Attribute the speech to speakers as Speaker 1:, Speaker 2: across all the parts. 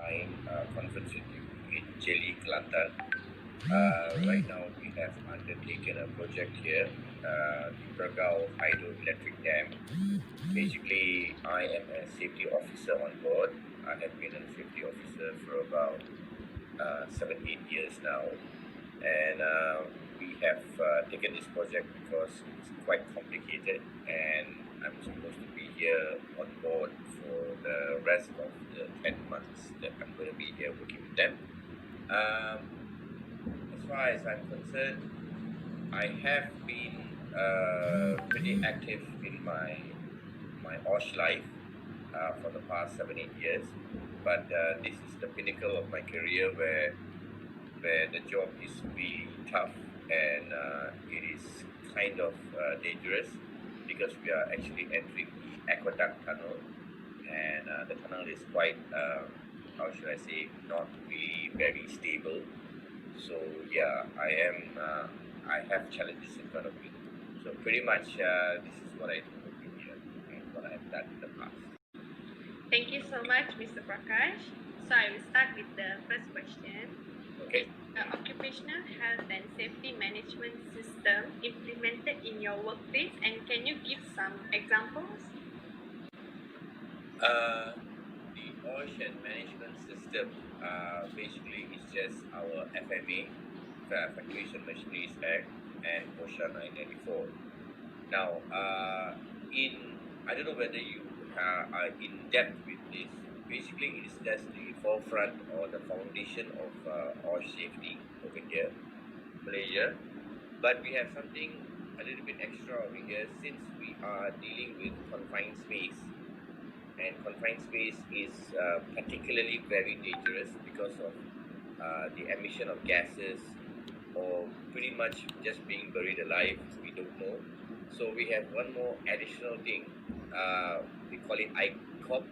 Speaker 1: my conference with you in Jeli, Kelantan. Right now, we have undertaken a project here, the Pergau Hydroelectric Dam. Basically, I am a safety officer on board. I have been a safety officer for about 7-8 years now, and we have taken this project because it's quite complicated, and I'm supposed to be here on board for the rest of the 10 months that I'm going to be here working with them. As far as I'm concerned, I have been pretty active in my OSH life for the past 7-8 years, but this is the pinnacle of my career where the job is really tough, and it is kind of dangerous because we are actually entering the aqueduct tunnel, and the tunnel is quite, how should I say, not really very stable. So yeah, I have challenges in front of me. So pretty much this is what I do here and what I've done in the past.
Speaker 2: Thank you so much, Mr. Prakash. So I will start with the first question.
Speaker 1: Okay.
Speaker 2: Is the occupational health and safety management system implemented in your workplace, and can you give some examples?
Speaker 1: The ocean management system basically is just our FMA, Factories and Machineries Act, and OSHA 994. Now, I don't know whether you are in depth with this. Basically, it is just the forefront or the foundation of OSH safety over here, Malaysia. But we have something a little bit extra over here since we are dealing with confined space. And confined space is particularly very dangerous because of the emission of gases, or pretty much just being buried alive, we don't know. So we have one more additional thing. We call it ICOP.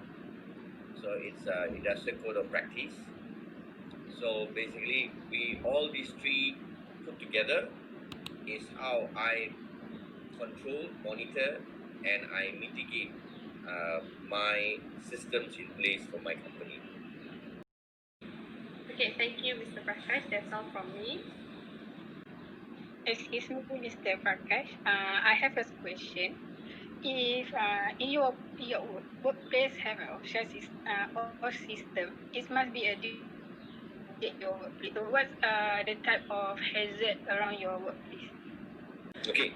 Speaker 1: So it's Industrial Code of Practice. So basically, all these three put together is how I control, monitor, and I mitigate my systems in place for my company.
Speaker 2: Okay, thank you, Mr. Prakash. That's all from me.
Speaker 3: Excuse me, Mr. Prakash. I have a question. If in your workplace have an OSH system, it must be a your workplace. So what's the type of hazard around your workplace?
Speaker 1: Okay,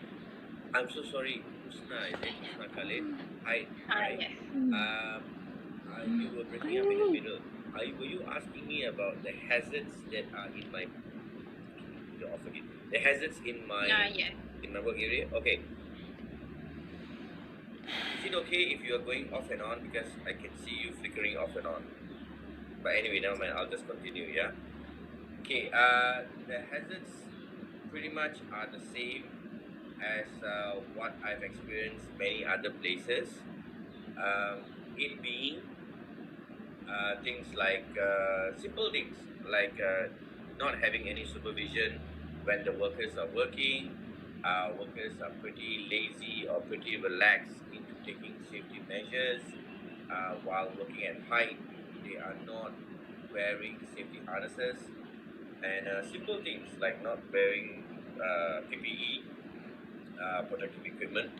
Speaker 1: I'm so sorry, Husna. Is it Husna Khalid?
Speaker 3: Yes.
Speaker 1: You were breaking up in the middle. Were you asking me about the hazards that are in my the hazards in my
Speaker 3: Yes.
Speaker 1: in my work area? Okay. Is it okay if you are going off and on, because I can see you flickering off and on? But anyway, never mind. I'll just continue. Yeah. Okay. The hazards pretty much are the same as what I've experienced many other places. It being things like simple things like not having any supervision when the workers are working. Workers are pretty lazy or pretty relaxed into taking safety measures while working at height. They are not wearing safety harnesses, and simple things like not wearing PPE, protective equipment.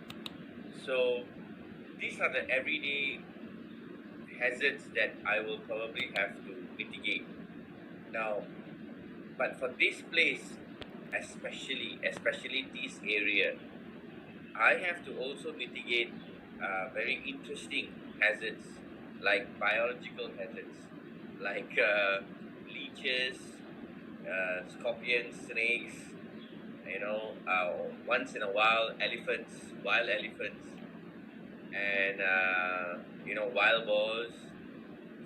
Speaker 1: So these are the everyday hazards that I will probably have to mitigate. Now, but for this place, especially this area, I have to also mitigate very interesting hazards, like biological hazards, like leeches, scorpions, snakes, once in a while wild elephants, and wild boars.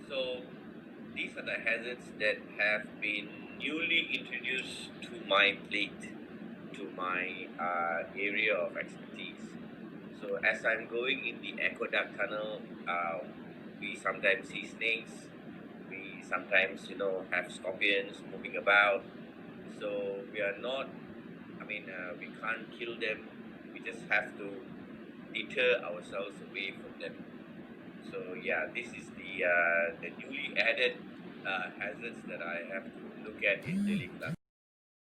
Speaker 1: So these are the hazards that have been newly introduced to my plate, to my area of expertise. So as I'm going in the aqueduct tunnel, we sometimes see snakes. We sometimes have scorpions moving about. So we are not. We can't kill them. We just have to deter ourselves away from them. So yeah, this is the newly added hazards that I have to look at in daily class.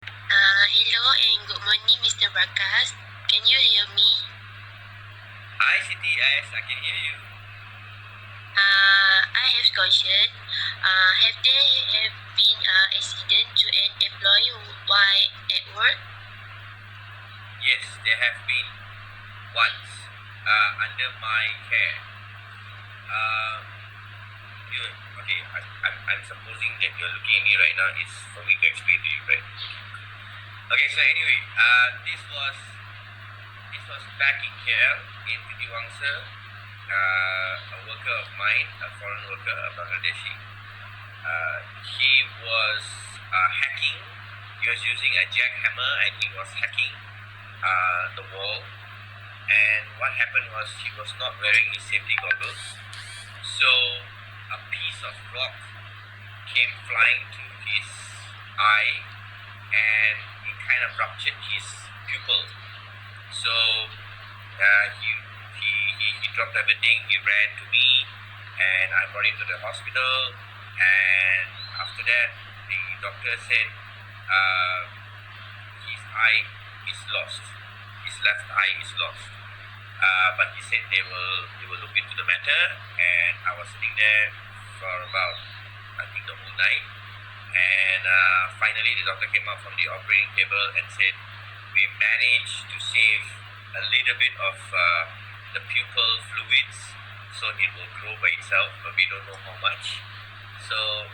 Speaker 4: Hello and good morning, Mr. Prakash. Can you hear me?
Speaker 1: Hi, Siti. Yes, I can hear you.
Speaker 4: I have question. Have there have been accident to an employee while at work?
Speaker 1: Yes, there have been once under my care. You okay? I'm supposing that you're looking at me right now. It's for me to explain to you, right? Okay. So anyway, this was back in KL in Titiwangsa. A worker of mine, a foreign worker, a Bangladeshi. He was hacking. He was using a jackhammer and he was hacking the wall. And what happened was he was not wearing his safety goggles. So a piece of rock came flying to his eye and it kind of ruptured his pupil. So he dropped everything. He ran to me and I brought him to the hospital. And after that, the doctor said his eye is lost. His left eye is lost. But he said they will look into the matter. And I was sitting there for about, I think, the whole night. And finally, the doctor came out from the operating table and said, we managed to save a little bit of the pupil fluids, so it will grow by itself, but we don't know how much. So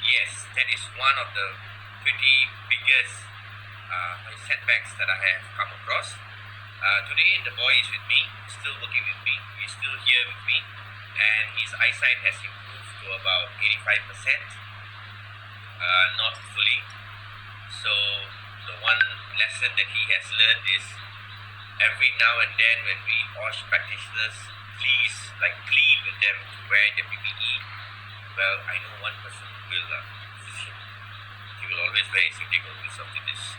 Speaker 1: yes, that is one of the pretty biggest setbacks that I have come across. Today, the boy is with me, still working with me, he's still here with me, and his eyesight has improved to about 85%, not fully. So the one lesson that he has learned is every now and then when we OSH practitioners plead with them to wear the PPE. Well, I know one person who will, physician. He will always wear his safety goggles after this.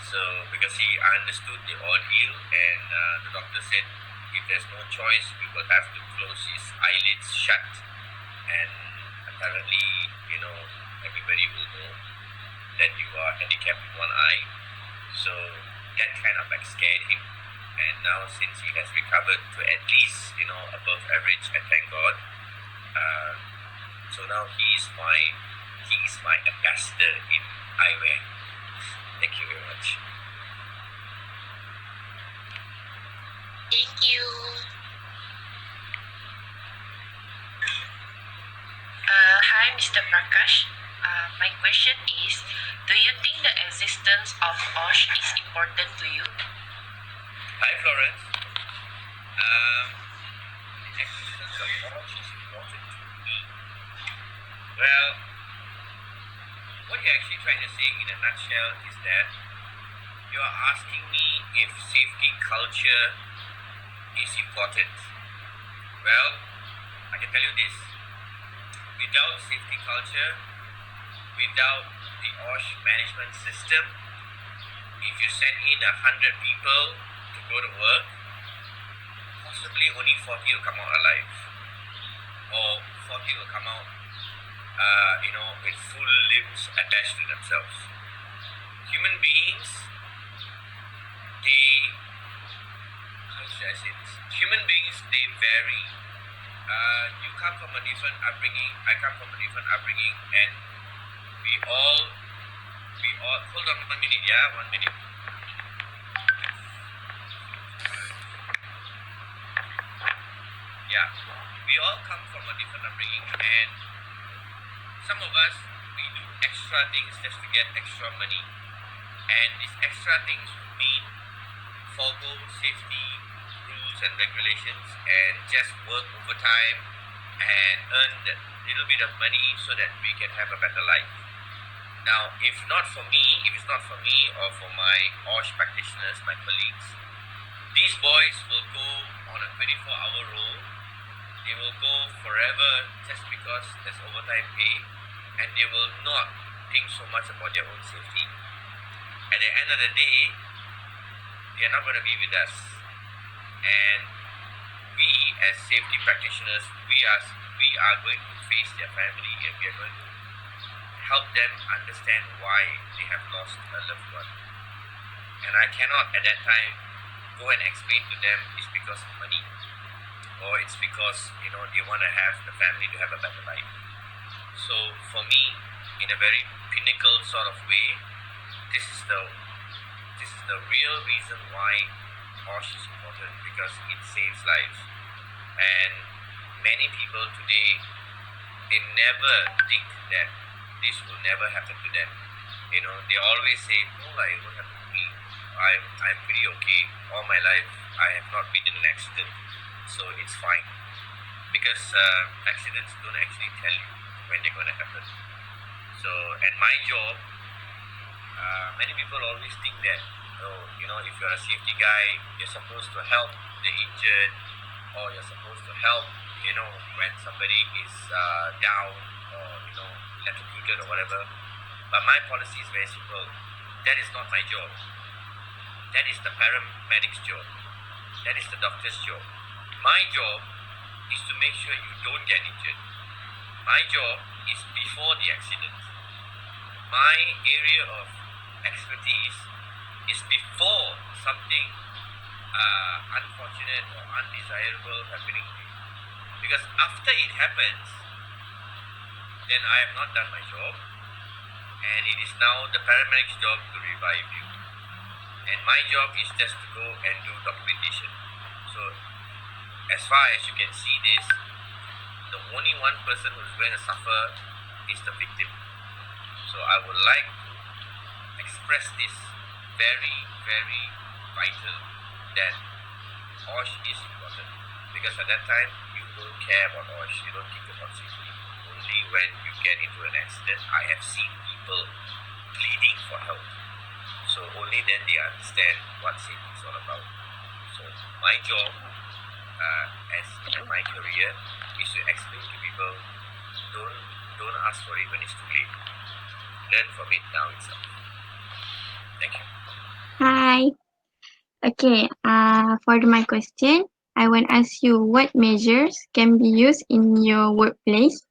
Speaker 1: So because he understood the ordeal, and the doctor said if there's no choice, we will have to close his eyelids shut. And apparently, everybody will know that you are handicapped in one eye. So that kind of scared him. And now since he has recovered to at least, above average, and thank God. So now he is my ambassador in eyewear. Thank you very much.
Speaker 4: Thank you. Hi, Mr. Prakash. My question is, do you think the existence of OSH is important to you?
Speaker 1: Hi, Florence. The existence of OSH is important to me. Well, what you're actually trying to say in a nutshell is that you are asking me if safety culture is important. Well, I can tell you this. Without safety culture, without the OSH management system, if you send in 100 people to go to work, possibly only 40 will come out alive. Or 40 will come out, with full limbs attached to themselves. Human beings, how should I say this? Human beings, they vary. You come from a different upbringing, I come from a different upbringing, and we all, hold on 1 minute, 1 minute. Yeah, we all come from a different upbringing, and some of us, we do extra things just to get extra money, and these extra things mean forgo safety rules and regulations and just work overtime and earn that little bit of money so that we can have a better life. Now, if it's not for me or for my OSH practitioners, my colleagues, these boys will go on a 24-hour role. They will go forever just because there's overtime pay, and they will not think so much about their own safety. At the end of the day, they are not going to be with us. And we as safety practitioners, we are we are going to face their family and we are going to help them understand why they have lost a loved one. And I cannot at that time go and explain to them it's because of money or it's because they want to have the family to have a better life. So for me, in a very pinnacle sort of way, this is the real reason why OSH is important, because it saves lives. And many people today, they never think that this will never happen to them. They always say, no, it won't happen to me. I'm pretty okay. All my life, I have not been in an accident, so it's fine. Because accidents don't actually tell you when they're going to happen. So, and my job, many people always think that, if you're a safety guy, you're supposed to help the injured, or you're supposed to help, when somebody is down or, electrocuted or whatever. But my policy is very simple. That is not my job. That is the paramedic's job. That is the doctor's job. My job is to make sure you don't get injured. My job is before the accident. My area of expertise is before something unfortunate or undesirable happening to you. Because after it happens, then I have not done my job, and it is now the paramedic's job to revive you. And my job is just to go and do documentation. So as far as you can see this, the only one person who is going to suffer is the victim. So I would like to express this very, very vital, that OSH is important. Because at that time, you don't care about OSH, you don't think about safety. Only when you get into an accident, I have seen people pleading for help. So only then they understand what safety is all about. So my job, as in my career, is to explain to people, don't ask for it when it's too late. Learn from it now itself. Thank you.
Speaker 5: Hi. Okay, for my question, I want to ask you what measures can be used in your workplace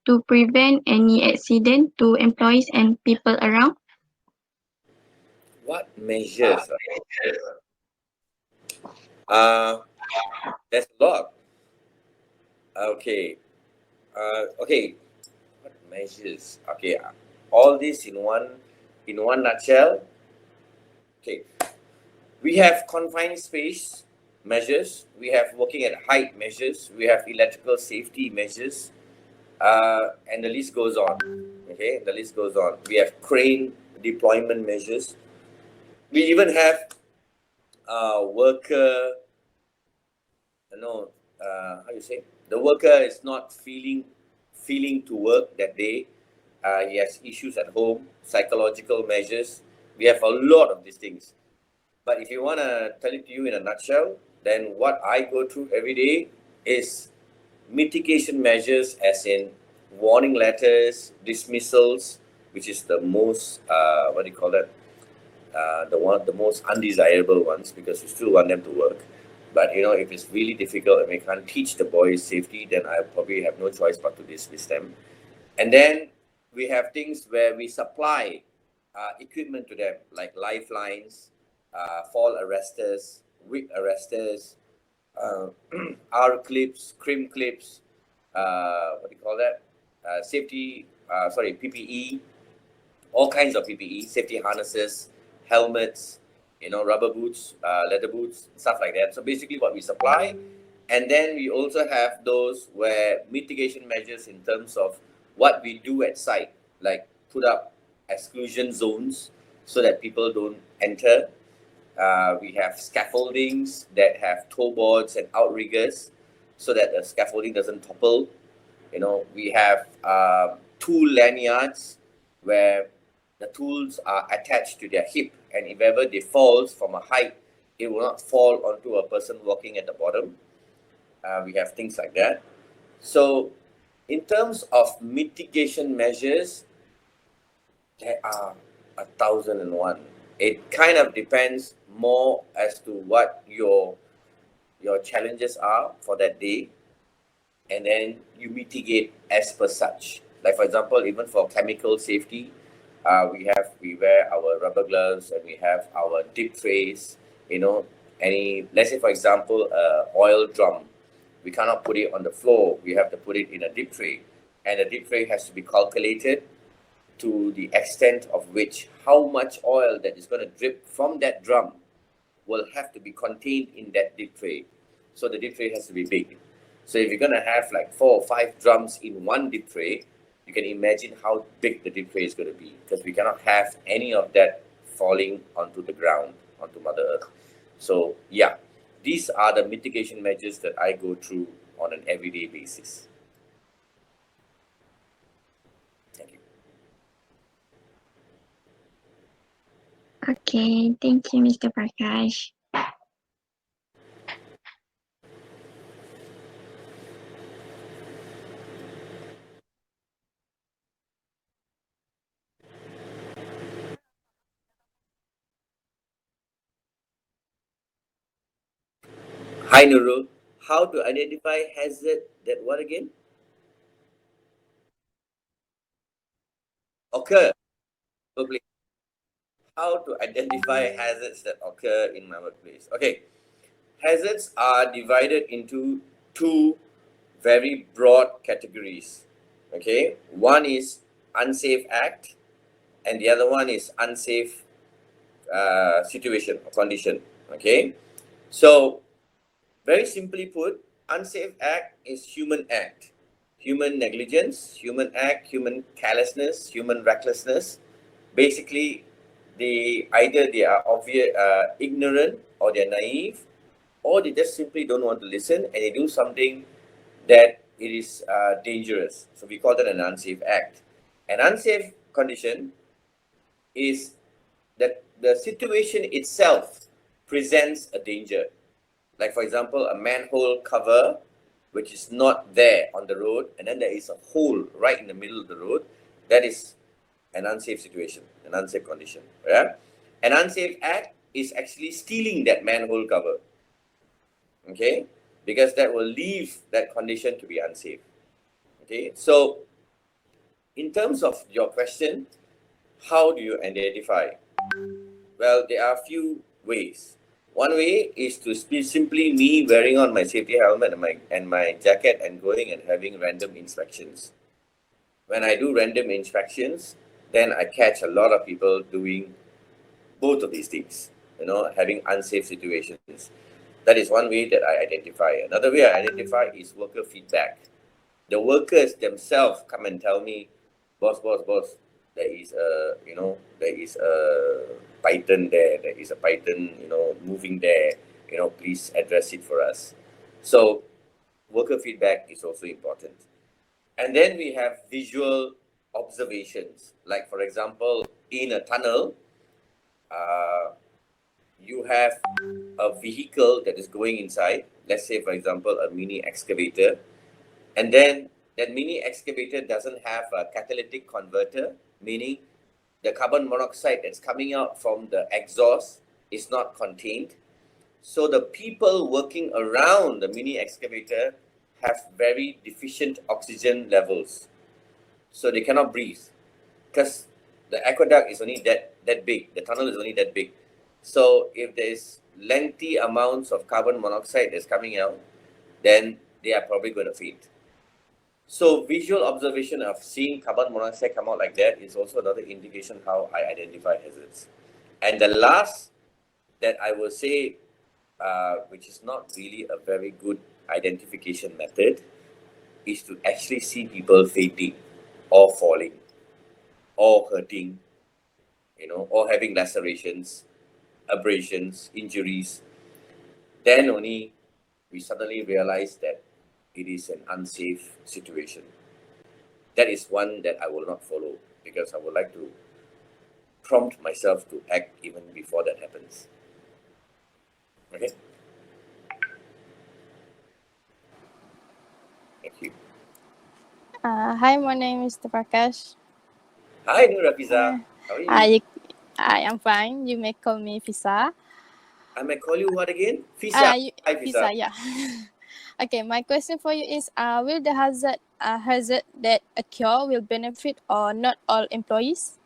Speaker 5: to prevent any accident to employees and people around?
Speaker 1: What measures? There's a lot. Okay. Okay. What measures? Okay. All this in one nutshell. Okay. We have confined space measures. We have working at height measures. We have electrical safety measures. And the list goes on. Okay, the list goes on. We have crane deployment measures. We even have worker. How you say? The worker is not feeling to work that day. He has issues at home. Psychological measures. We have a lot of these things. But if you want to tell it to you in a nutshell, then what I go through every day is mitigation measures, as in warning letters, dismissals, which is the most the most undesirable ones, because you still want them to work. But if it's really difficult and we can't teach the boys safety, then I probably have no choice but to dismiss them. And then we have things where we supply equipment to them, like lifelines, fall arresters, wick arresters, R clips, crim clips, PPE, all kinds of PPE, safety harnesses, helmets, rubber boots, leather boots, stuff like that. So basically what we supply. And then we also have those where mitigation measures in terms of what we do at site, like put up exclusion zones so that people don't enter. We have scaffoldings that have tow boards and outriggers so that the scaffolding doesn't topple. We have tool lanyards where the tools are attached to their hip, and if ever they fall from a height, it will not fall onto a person walking at the bottom. We have things like that. So in terms of mitigation measures, there are 1,001. It kind of depends more as to what your challenges are for that day. and then you mitigate as per such. Like for example, even for chemical safety, we wear our rubber gloves and we have our dip trays. You know, let's say for example, oil drum, we cannot put it on the floor. We have to put it in a dip tray, and the dip tray has to be calculated to the extent of which how much oil that is going to drip from that drum will have to be contained in that dip tray. So the dip tray has to be big. So if you're going to have like 4 or 5 drums in one dip tray, you can imagine how big the dip tray is going to be, because we cannot have any of that falling onto the ground, onto Mother Earth. So yeah, these are the mitigation measures that I go through on an everyday basis. Thank you.
Speaker 5: Okay, thank you, Mr. Prakash.
Speaker 1: Hi Nurul, how to identify hazard that what again? Occur. Probably. How to identify hazards that occur in my workplace. Okay, hazards are divided into two very broad categories. Okay, one is unsafe act, and the other one is unsafe situation or condition. Okay, so very simply put, unsafe act is human act, human negligence, human act, human carelessness, human recklessness. Basically, either they are obvious, ignorant, or they're naive, or they just simply don't want to listen and they do something that it is dangerous. So we call that an unsafe act. An unsafe condition is that the situation itself presents a danger. Like for example, a manhole cover which is not there on the road, and then there is a hole right in the middle of the road. That is an unsafe situation, an unsafe condition. Yeah? An unsafe act is actually stealing that manhole cover. Okay? Because that will leave that condition to be unsafe. Okay? So, in terms of your question, how do you identify? Well, there are a few ways. One way is to be simply me wearing on my safety helmet and my jacket and going and having random inspections. When I do random inspections, then I catch a lot of people doing both of these things, having unsafe situations. That is one way that I identify. Another way I identify is worker feedback. The workers themselves come and tell me, boss, there is a python there, there is a python, moving there, please address it for us. So worker feedback is also important. And then we have visual observations. Like for example, in a tunnel, you have a vehicle that is going inside, let's say for example, a mini excavator, and then that mini excavator doesn't have a catalytic converter, meaning the carbon monoxide that's coming out from the exhaust is not contained. So the people working around the mini excavator have very deficient oxygen levels. So they cannot breathe because the aqueduct is only that big, the tunnel is only that big. So if there's lengthy amounts of carbon monoxide that's coming out, then they are probably going to faint. So visual observation of seeing carbon monoxide come out like that is also another indication how I identify hazards. And the last that I will say, which is not really a very good identification method, is to actually see people fainting or falling or hurting, or having lacerations, abrasions, injuries. Then only we suddenly realize that it is an unsafe situation. That is one that I will not follow because I would like to prompt myself to act even before that happens. Okay? Thank you.
Speaker 6: Hi, my name is Mr. Prakash.
Speaker 1: Hi, Nur Hafiza. How are you?
Speaker 6: I am fine. You may call me Fisa.
Speaker 1: I may call you what again? Fisa. Hi,
Speaker 6: Fisa,
Speaker 1: Fisa.
Speaker 6: yeah. Okay, my question for you is, will the hazard that occur will benefit or not all employees?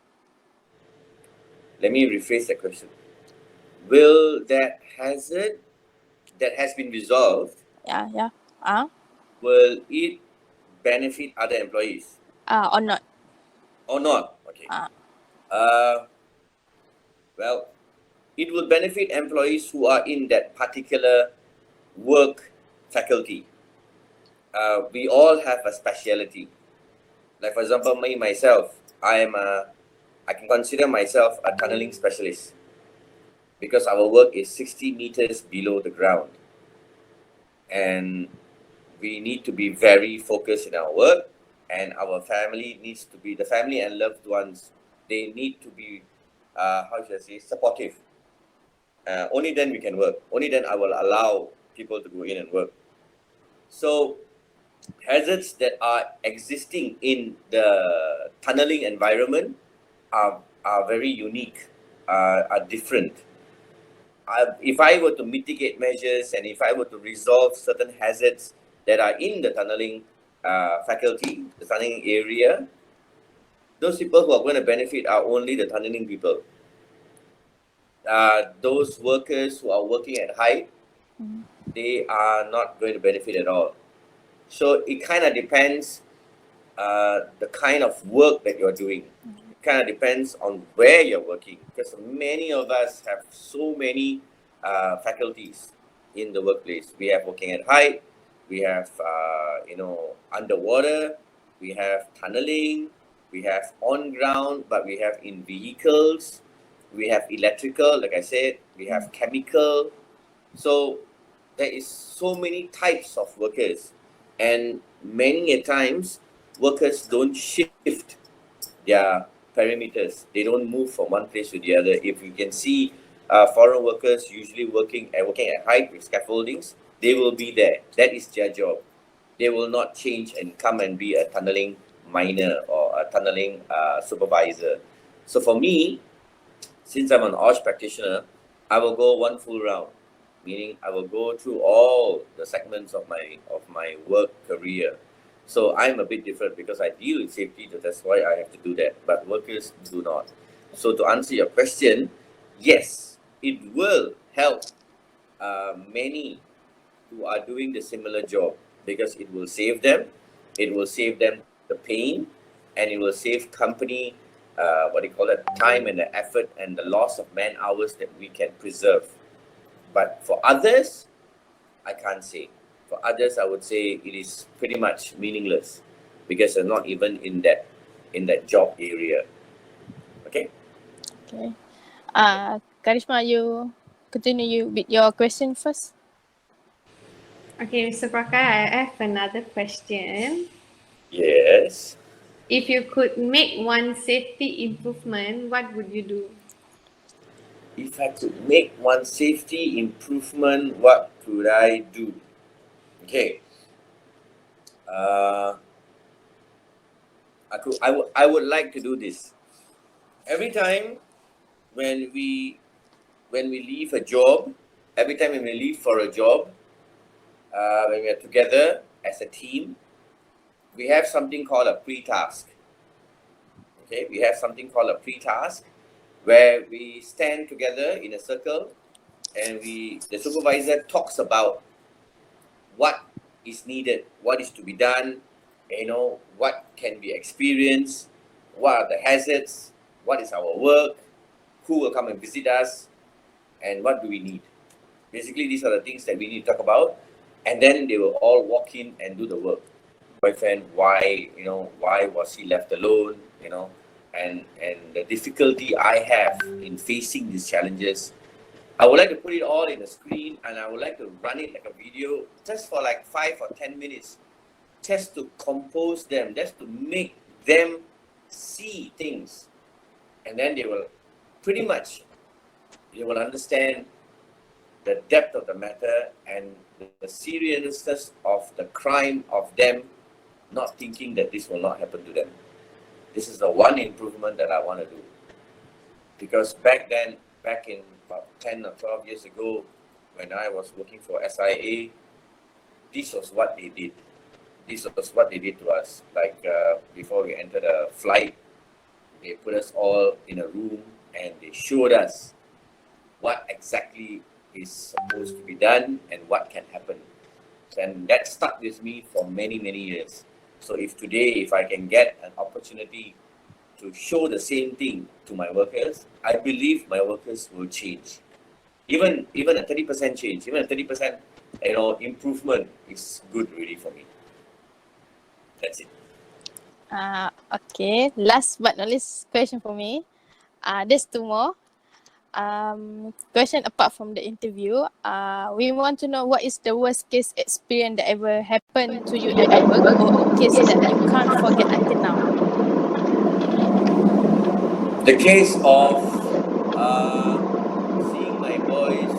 Speaker 1: Let me rephrase that question. Will that hazard that has been resolved,
Speaker 6: Yeah. Uh,
Speaker 1: will it benefit other employees
Speaker 6: or not?
Speaker 1: or not? Okay.
Speaker 6: Uh,
Speaker 1: Uh, well, it will benefit employees who are in that particular work faculty. We all have a speciality. Like for example, myself, I can consider myself a tunneling specialist because our work is 60 meters below the ground, and we need to be very focused in our work, and our family needs to be, the family and loved ones, they need to be, how should I say, supportive. Only then we can work. Only then I will allow people to go in and work. So hazards that are existing in the tunneling environment are very unique, are different. If I were to mitigate measures and if I were to resolve certain hazards that are in the tunneling faculty, the tunneling area, those people who are going to benefit are only the tunneling people. Those workers who are working at height, they are not going to benefit at all. So it kind of depends the kind of work that you're doing. It kind of depends on where you're working, because many of us have so many faculties in the workplace. We have working at height, we have underwater, we have tunneling, we have on ground, but we have in vehicles, we have electrical, like I said, we have chemical. So there is so many types of workers, and many a times workers don't shift their perimeters. They don't move from one place to the other. If you can see foreign workers usually working at height with scaffoldings, they will be there. That is their job. They will not change and come and be a tunneling miner or a tunneling supervisor. So for me, since I'm an OSH practitioner, I will go one full round, meaning I will go through all the segments of my work career. So I'm a bit different because I deal with safety, so that's why I have to do that. But workers do not. So to answer your question, yes, it will help many who are doing the similar job, because it will save them. It will save them the pain, and it will save company, time and the effort and the loss of man hours that we can preserve. But for others, I can't say. For others, I would say it is pretty much meaningless because they're not even in that job area. Okay.
Speaker 6: okay. Karishma, you continue with your question first.
Speaker 2: Okay, Mr. Praka, I have another question.
Speaker 1: Yes.
Speaker 2: If you could make one safety improvement, what would you do?
Speaker 1: If I could make one safety improvement, what could I do? Okay. I would like to do this. Every time when we leave a job, every time when we leave for a job, when we are together as a team, we have something called a pre-task. Okay, we have something called a pre-task where we stand together in a circle, and the supervisor talks about what is needed, what is to be done, what can be experienced, what are the hazards, what is our work, who will come and visit us, and what do we need. Basically, these are the things that we need to talk about, and then they will all walk in and do the work. Boyfriend, why was he left alone, and the difficulty I have in facing these challenges. I would like to put it all in a screen, and I would like to run it like a video just for like 5 or 10 minutes, just to compose them, just to make them see things. And then they will understand the depth of the matter and the seriousness of the crime of them not thinking that this will not happen to them. This is the one improvement that I want to do. Because back in about 10 or 12 years ago, when I was working for SIA, this was what they did. This was what they did to us. Like before we entered the flight, they put us all in a room and they showed us what exactly is supposed to be done and what can happen. And that stuck with me for many, many years. So if today, if I can get an opportunity to show the same thing to my workers, I believe my workers will change. Even a 30% change, even a 30% improvement is good really for me. That's it.
Speaker 6: Okay. Last but not least question for me. There's two more. Question apart from the interview. We want to know what is the worst case experience that ever happened to you at work, or a case that you can't forget until now.
Speaker 1: The case of seeing my boys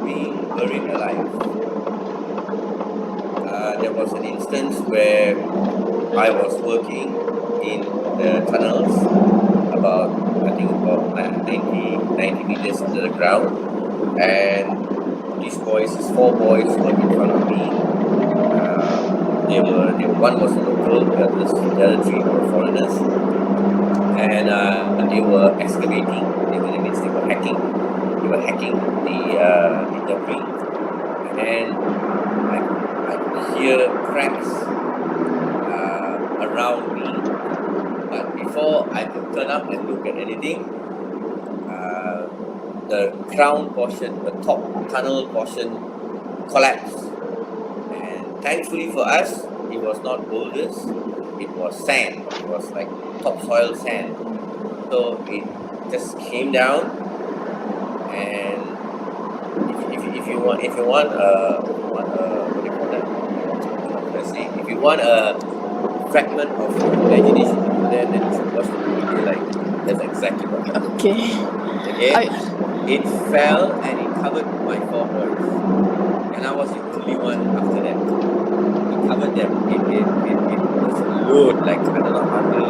Speaker 1: being buried alive. There was an instance where I was working in the tunnels about 90 meters under the ground, and these boys, these four boys were in front of me. One was a local, the other three were foreigners, and they were excavating. That means they were hacking. They were hacking the debris, and I could hear cracks around me. But before I could turn up and look at anything, the crown portion, the top tunnel portion collapsed. And thankfully for us, it was not boulders, it was sand. It was like topsoil sand. So it just came down, and if you want what do you call that? Let's say if you want a fragment of imagination, then you should watch the movie. Like that's exactly what happened.
Speaker 6: Okay.
Speaker 1: Okay, it fell and it covered my four boys, and I was the only one after that. It covered them. It was a load, like I don't know how many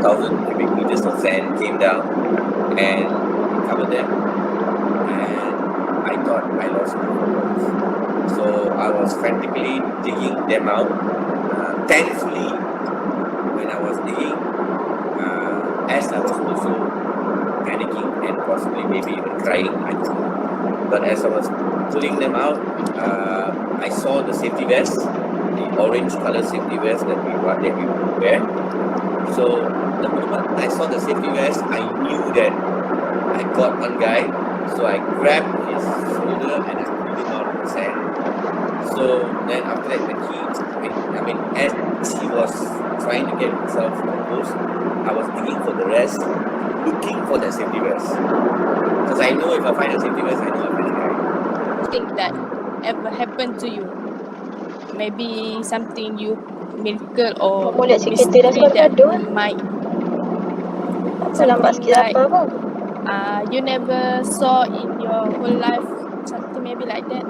Speaker 1: 1,000 cubic meters of sand came down, and it covered them. And I thought I lost my four boys, so I was frantically digging them out. Thankfully, when I was digging, as I was also panicking and possibly maybe even crying, I don't know. But as I was pulling them out, I saw the safety vest, the orange color safety vest that we would wear. So the moment I saw the safety vest, I knew that I got one guy. So I grabbed his shoulder and I pulled him out of the sand. So then after that, as he was trying to get himself composed, I was digging for the rest, looking for that safety vest. Because I know if I find a safety vest, I know I find a guy.
Speaker 6: Thing that ever happened to you. Maybe something you miracle or
Speaker 7: Boleh sikit
Speaker 6: mystery
Speaker 7: tidak sebab
Speaker 6: that
Speaker 7: gaduh.
Speaker 6: might
Speaker 7: Apa lambat
Speaker 6: something
Speaker 7: sikit
Speaker 6: like
Speaker 7: apa?
Speaker 6: you never saw in your whole life, something maybe like that.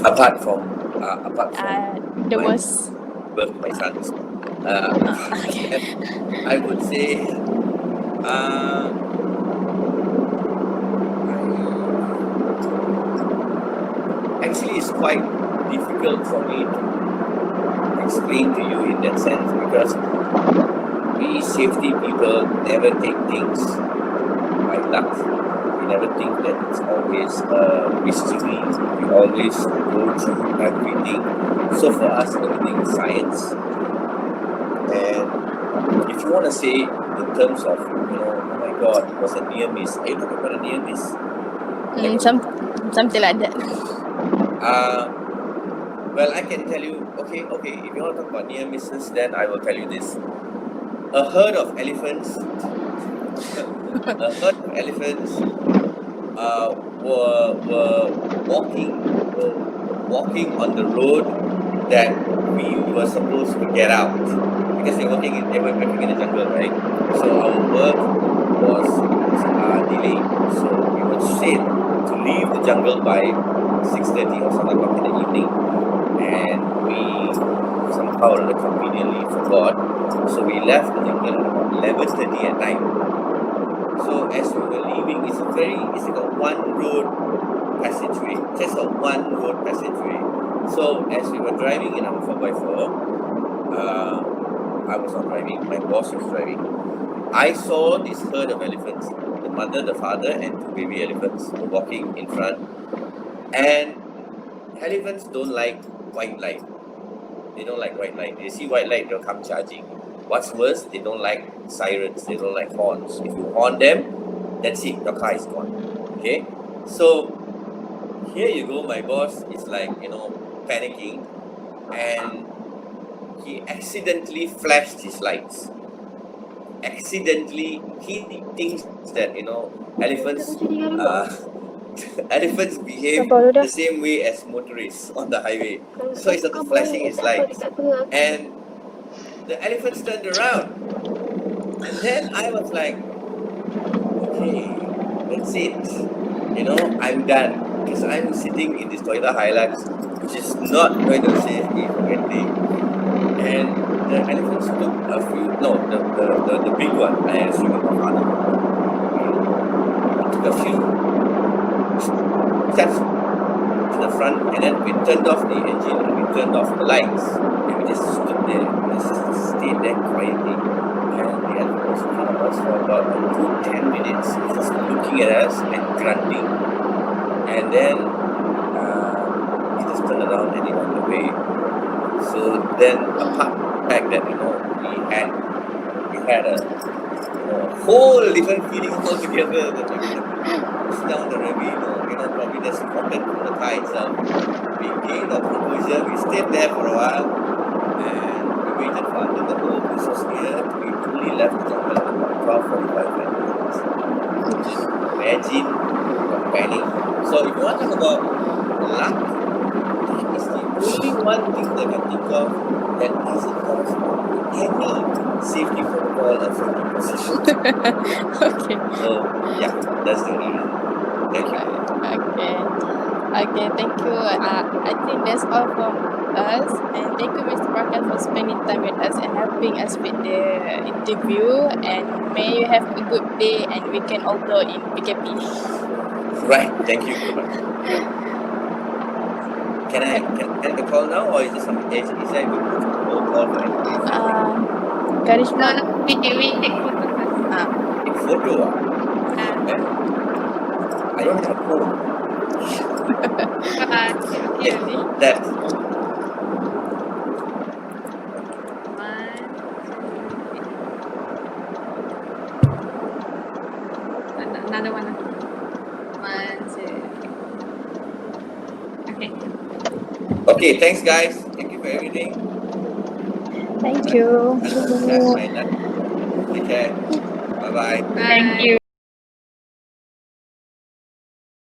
Speaker 1: Apart from
Speaker 6: The
Speaker 1: my
Speaker 6: worst.
Speaker 1: birth to my sons,
Speaker 6: Okay.
Speaker 1: I would say actually it's quite difficult for me to explain to you in that sense, because we safety people never take things by luck. We never think that it's always mystery. We always go through everything. So for us, everything is science. And if you want to say in terms of, oh my God, it was a near miss. Are you talking about a near miss?
Speaker 6: Something like that.
Speaker 1: Well, I can tell you, okay, if you want to talk about near misses, then I will tell you this. A herd of elephants were walking on the road that we were supposed to get out, because they were working in the jungle, right? So our work was delayed. So we were said to leave the jungle by 6:30 or 7 o'clock in the evening, and we somehow or other conveniently forgot. So we left the jungle at about 11:30 at night. So as we were leaving, it's like a one road passageway, just a one road passageway. So as we were driving in our 4x4, I was not driving, my boss was driving. I saw this herd of elephants, the mother, the father, and two baby elephants were walking in front. And elephants don't like white light. They don't like white light. They see white light, they'll come charging. What's worse, they don't like sirens, they don't like horns. If you horn them, that's it, your car is gone. Okay? So here you go, my boss is like, panicking, and he accidentally flashed his lights. Accidentally, he thinks that, elephants elephants behave the same way as motorists on the highway. So he started flashing his lights, and the elephants turned around. And then I was like, okay, that's it. I'm done. Because I'm sitting in this Toyota Hilux, which is not going to save me from anything. And the elephants took a few, the big one, I assume it was father. It took a few steps to the front, and then we turned off the engine and we turned off the lights. And we just stood there, we just stayed there quietly. And the elephant was in front of us for about a good 10 minutes, just looking at us and grunting. And then he just turned around and he went away. So then, apart from the fact that we had a whole different feeling altogether that we push down the ravine, or probably just spotted from the car itself. We gained our composure. We stayed there for a while, and we waited for until the whole bush was clear. We only left the jungle at about 12:45 minutes. Just imagine the panic. So if you want to talk about luck, that is the only one thing that I can think of that doesn't correspond to any safety protocol or safety position.
Speaker 6: Okay.
Speaker 1: So yeah, that's the only reason. Thank you.
Speaker 6: Okay, thank you. I think that's all from us, and thank you, Mr. Parker, for spending time with us and helping us with the interview. And may you have a good day and weekend also in PKP.
Speaker 1: Right, thank you very much. Can I end the call now, or is there some is that a good call for anything?
Speaker 6: Karishma.
Speaker 2: No, we take photo first.
Speaker 1: Take photo. Okay. I don't have a phone.
Speaker 2: Here.
Speaker 1: That.
Speaker 2: Another one. 1, 2. Okay.
Speaker 1: Okay, thanks guys. Thank you for everything.
Speaker 3: Thank you.
Speaker 1: That's my luck. Take care. Bye bye.
Speaker 2: Thank you.